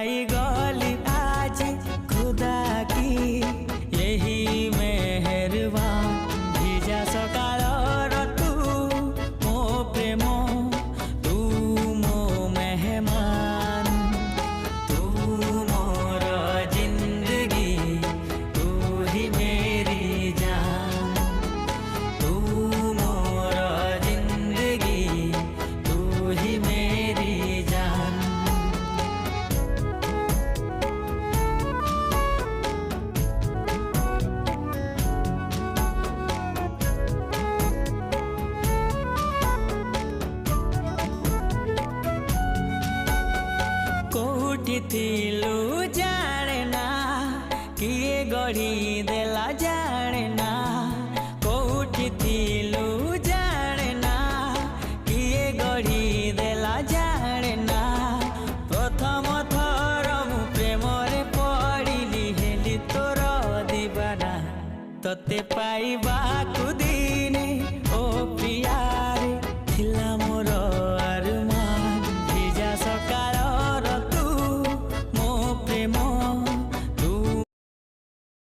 पाई गली आज खुदा की यही मेहरबान भिजा सकाल तू मो प्रेम तू मो मेहमान तू मोर जिंदगी तू ही मेरी जान तू मोर जिंदगी तू ही मेरी जान। कोठी थिलु जाने ना किए गढ़ी देला जाने ना कोठी थिलु जाने ना किए गढ़ी देला जाने ना प्रथम थर मु प्रेम रे पड़िली हेली तोर दीवाना तते पाइबा